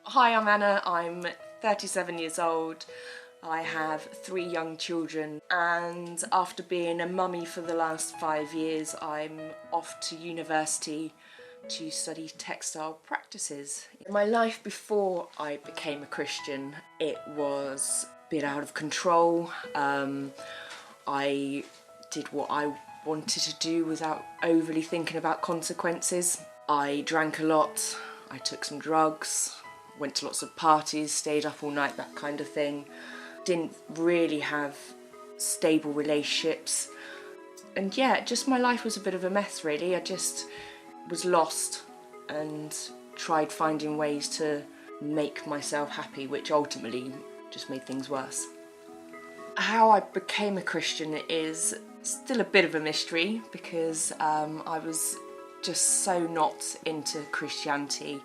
Hi, I'm Anna. I'm 37 years old. I have 3 young children, and after being a mummy for the last 5 years, I'm off to university to study textile practices. My life before I became a Christian, it was a bit out of control. I did what I wanted to do without overly thinking about consequences. I drank a lot, I took some drugs, went to lots of parties, stayed up all night, that kind of thing. Didn't really have stable relationships. And yeah, just my life was a bit of a mess really. I just was lost and tried finding ways to make myself happy, which ultimately just made things worse. How I became a Christian is still a bit of a mystery because I was just so not into Christianity.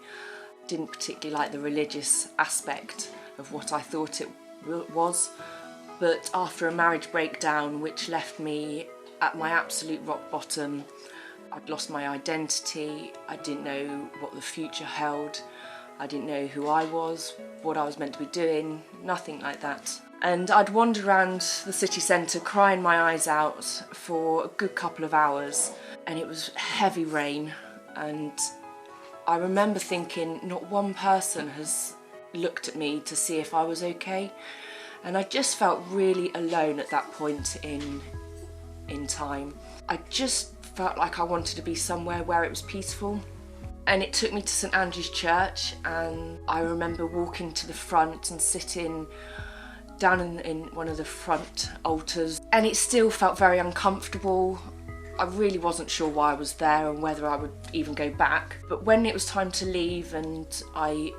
Didn't particularly like the religious aspect of what I thought it was, but after a marriage breakdown which left me at my absolute rock bottom, I'd lost my identity, I didn't know what the future held, I didn't know who I was, what I was meant to be doing, nothing like that. And I'd wander around the city centre crying my eyes out for a good couple of hours, and it was heavy rain, and I remember thinking not one person has looked at me to see if I was okay, and I just felt really alone at that point in time. I just felt like I wanted to be somewhere where it was peaceful, and it took me to St Andrew's Church, and I remember walking to the front and sitting down in one of the front altars, and it still felt very uncomfortable. I really wasn't sure why I was there and whether I would even go back. But when it was time to leave and I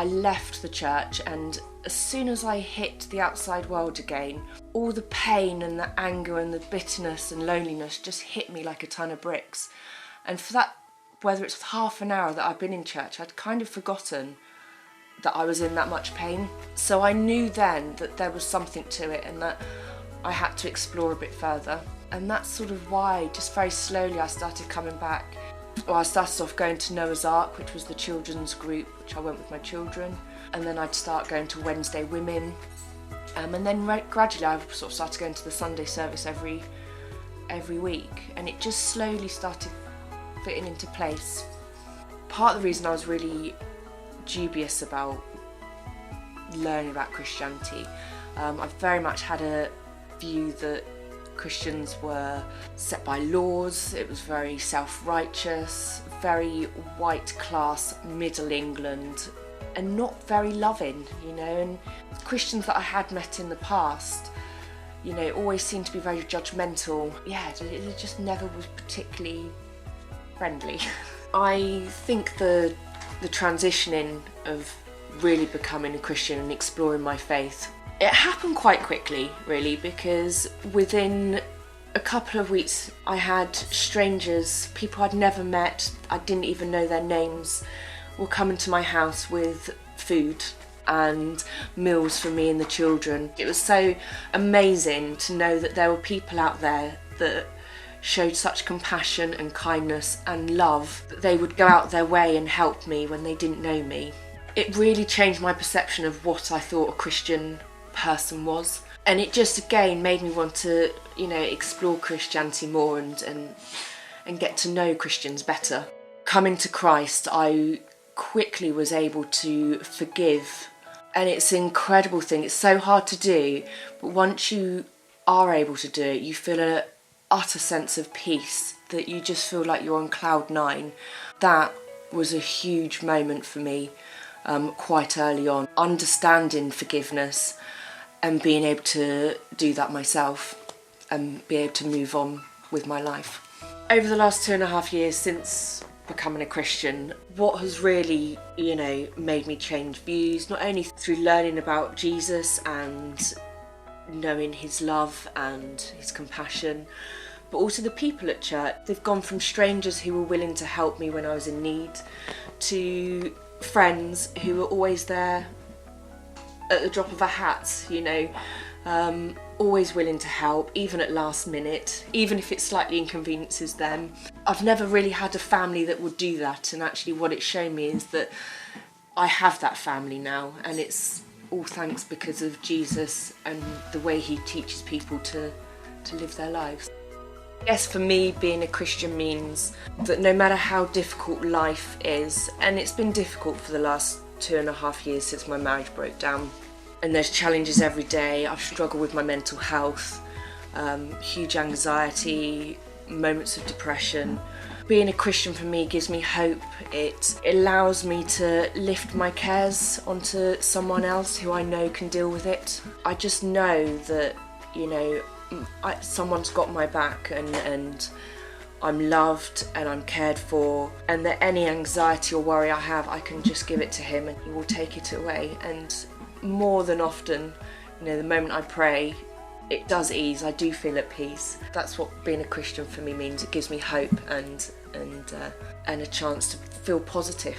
left the church, and as soon as I hit the outside world again, all the pain and the anger and the bitterness and loneliness just hit me like a ton of bricks. And for that, whether it's half an hour that I've been in church, I'd kind of forgotten that I was in that much pain. So I knew then that there was something to it and that I had to explore a bit further. And that's sort of why, just very slowly, I started coming back. Well, I started off going to Noah's Ark, which was the children's group, which I went with my children. And then I'd start going to Wednesday Women. And then gradually I sort of started going to the Sunday service every week. And it just slowly started fitting into place. Part of the reason I was really dubious about learning about Christianity, I very much had a view that Christians were set by laws, it was very self-righteous, very white class, middle England, and not very loving, and Christians that I had met in the past, always seemed to be very judgmental. Yeah, it just never was particularly friendly. I think the transitioning of really becoming a Christian and exploring my faith, it happened quite quickly, really, because within a couple of weeks I had strangers, people I'd never met, I didn't even know their names, were coming to my house with food and meals for me and the children. It was so amazing to know that there were people out there that showed such compassion and kindness and love that they would go out their way and help me when they didn't know me. It really changed my perception of what I thought a Christian person was, and it just again made me want to explore Christianity more and get to know Christians better. Coming to Christ, I quickly was able to forgive, and it's an incredible thing. It's so hard to do, but once you are able to do it, you feel a utter sense of peace, that you just feel like you're on cloud 9. That was a huge moment for me quite early on, understanding forgiveness and being able to do that myself and be able to move on with my life. Over the last 2.5 years since becoming a Christian, what has really, made me change views, not only through learning about Jesus and knowing his love and his compassion, but also the people at church. They've gone from strangers who were willing to help me when I was in need to friends who were always there at the drop of a hat, always willing to help, even at last minute, even if it slightly inconveniences them. I've never really had a family that would do that, and actually what it's shown me is that I have that family now, and it's all thanks because of Jesus and the way he teaches people to live their lives. I guess for me, being a Christian means that no matter how difficult life is, and it's been difficult for the last 2.5 years since my marriage broke down, and there's challenges every day. I've struggled with my mental health, huge anxiety, moments of depression. Being a Christian for me gives me hope. It allows me to lift my cares onto someone else who I know can deal with it. I just know that, someone's got my back, and I'm loved and I'm cared for, and that any anxiety or worry I have, I can just give it to him and he will take it away. And more than often, the moment I pray, it does ease. I do feel at peace. That's what being a Christian for me means. It gives me hope and a chance to feel positive.